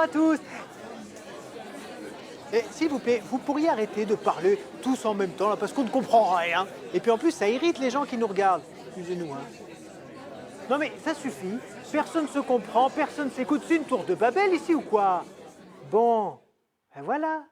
à tous. Et s'il vous plaît, vous pourriez arrêter de parler tous en même temps, là, parce qu'on ne comprend rien. Et puis en plus, ça irrite les gens qui nous regardent. Excusez-nous, hein. Non mais ça suffit. Personne ne se comprend, personne ne s'écoute. C'est une tour de Babel ici ou quoi? Bon, ben voilà.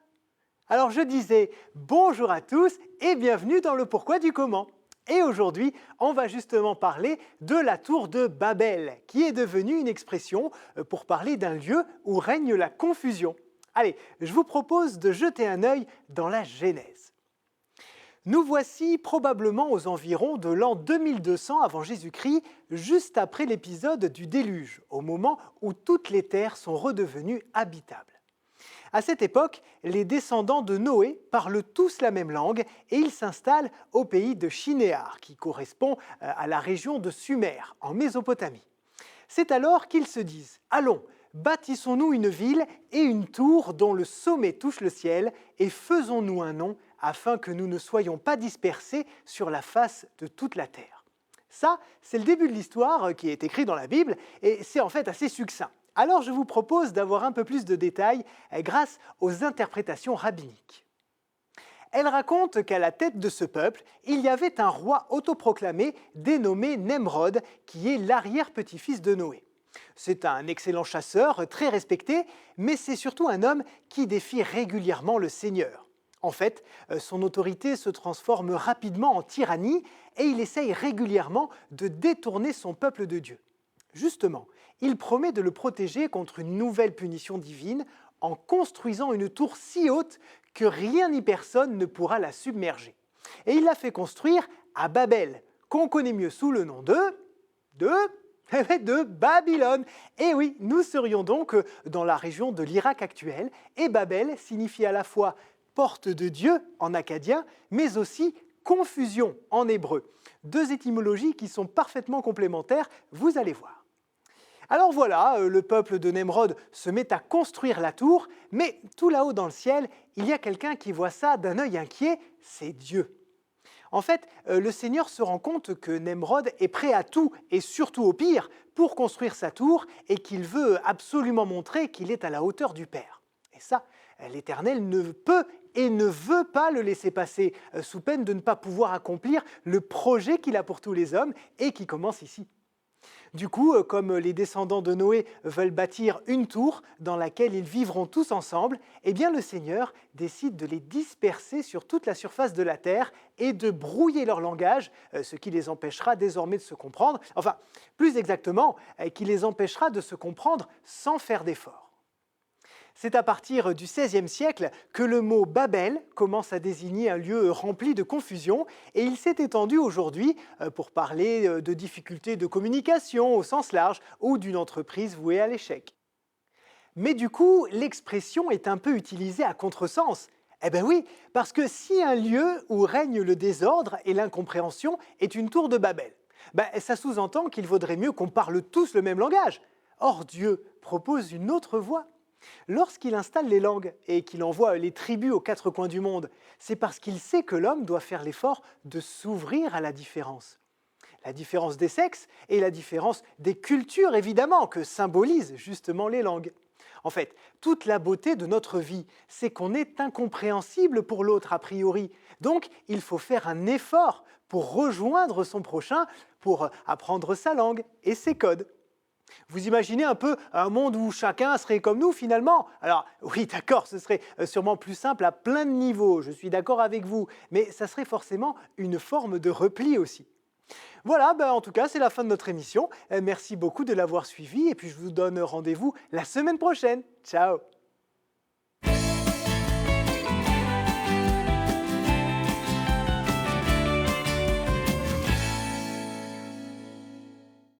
Alors je disais bonjour à tous et bienvenue dans le pourquoi du comment. Et aujourd'hui, on va justement parler de la tour de Babel, qui est devenue une expression pour parler d'un lieu où règne la confusion. Allez, je vous propose de jeter un œil dans la Genèse. Nous voici probablement aux environs de l'an 2200 avant Jésus-Christ, juste après l'épisode du déluge, au moment où toutes les terres sont redevenues habitables. À cette époque, les descendants de Noé parlent tous la même langue et ils s'installent au pays de Shinéar, qui correspond à la région de Sumer, en Mésopotamie. C'est alors qu'ils se disent « Allons, bâtissons-nous une ville et une tour dont le sommet touche le ciel et faisons-nous un nom afin que nous ne soyons pas dispersés sur la face de toute la terre. » Ça, c'est le début de l'histoire qui est écrit dans la Bible et c'est en fait assez succinct. Alors je vous propose d'avoir un peu plus de détails grâce aux interprétations rabbiniques. Elle raconte qu'à la tête de ce peuple, il y avait un roi autoproclamé dénommé Nemrod, qui est l'arrière-petit-fils de Noé. C'est un excellent chasseur, très respecté, mais c'est surtout un homme qui défie régulièrement le Seigneur. En fait, son autorité se transforme rapidement en tyrannie et il essaye régulièrement de détourner son peuple de Dieu. Justement, il promet de le protéger contre une nouvelle punition divine en construisant une tour si haute que rien ni personne ne pourra la submerger. Et il l'a fait construire à Babel, qu'on connaît mieux sous le nom de Babylone. Et oui, nous serions donc dans la région de l'Irak actuel, et Babel signifie à la fois porte de Dieu en acadien, mais aussi confusion en hébreu. Deux étymologies qui sont parfaitement complémentaires, vous allez voir. Alors voilà, le peuple de Nemrod se met à construire la tour, mais tout là-haut dans le ciel, il y a quelqu'un qui voit ça d'un œil inquiet, c'est Dieu. En fait, le Seigneur se rend compte que Nemrod est prêt à tout, et surtout au pire, pour construire sa tour, et qu'il veut absolument montrer qu'il est à la hauteur du Père. Et ça, l'Éternel ne peut et ne veut pas le laisser passer, sous peine de ne pas pouvoir accomplir le projet qu'il a pour tous les hommes, et qui commence ici. Du coup, comme les descendants de Noé veulent bâtir une tour dans laquelle ils vivront tous ensemble, eh bien le Seigneur décide de les disperser sur toute la surface de la terre et de brouiller leur langage, ce qui les empêchera désormais de se comprendre, enfin, plus exactement, qui les empêchera de se comprendre sans faire d'effort. C'est à partir du XVIe siècle que le mot Babel commence à désigner un lieu rempli de confusion et il s'est étendu aujourd'hui pour parler de difficultés de communication au sens large ou d'une entreprise vouée à l'échec. Mais du coup, l'expression est un peu utilisée à contresens. Eh bien oui, parce que si un lieu où règne le désordre et l'incompréhension est une tour de Babel, ça sous-entend qu'il vaudrait mieux qu'on parle tous le même langage. Or Dieu propose une autre voie. Lorsqu'il installe les langues et qu'il envoie les tribus aux quatre coins du monde, c'est parce qu'il sait que l'homme doit faire l'effort de s'ouvrir à la différence. La différence des sexes et la différence des cultures, évidemment, que symbolisent justement les langues. En fait, toute la beauté de notre vie, c'est qu'on est incompréhensible pour l'autre a priori. Donc, il faut faire un effort pour rejoindre son prochain, pour apprendre sa langue et ses codes. Vous imaginez un peu un monde où chacun serait comme nous finalement? Alors oui, d'accord, ce serait sûrement plus simple à plein de niveaux, je suis d'accord avec vous, mais ça serait forcément une forme de repli aussi. Voilà, en tout cas, c'est la fin de notre émission. Merci beaucoup de l'avoir suivi et puis je vous donne rendez-vous la semaine prochaine. Ciao!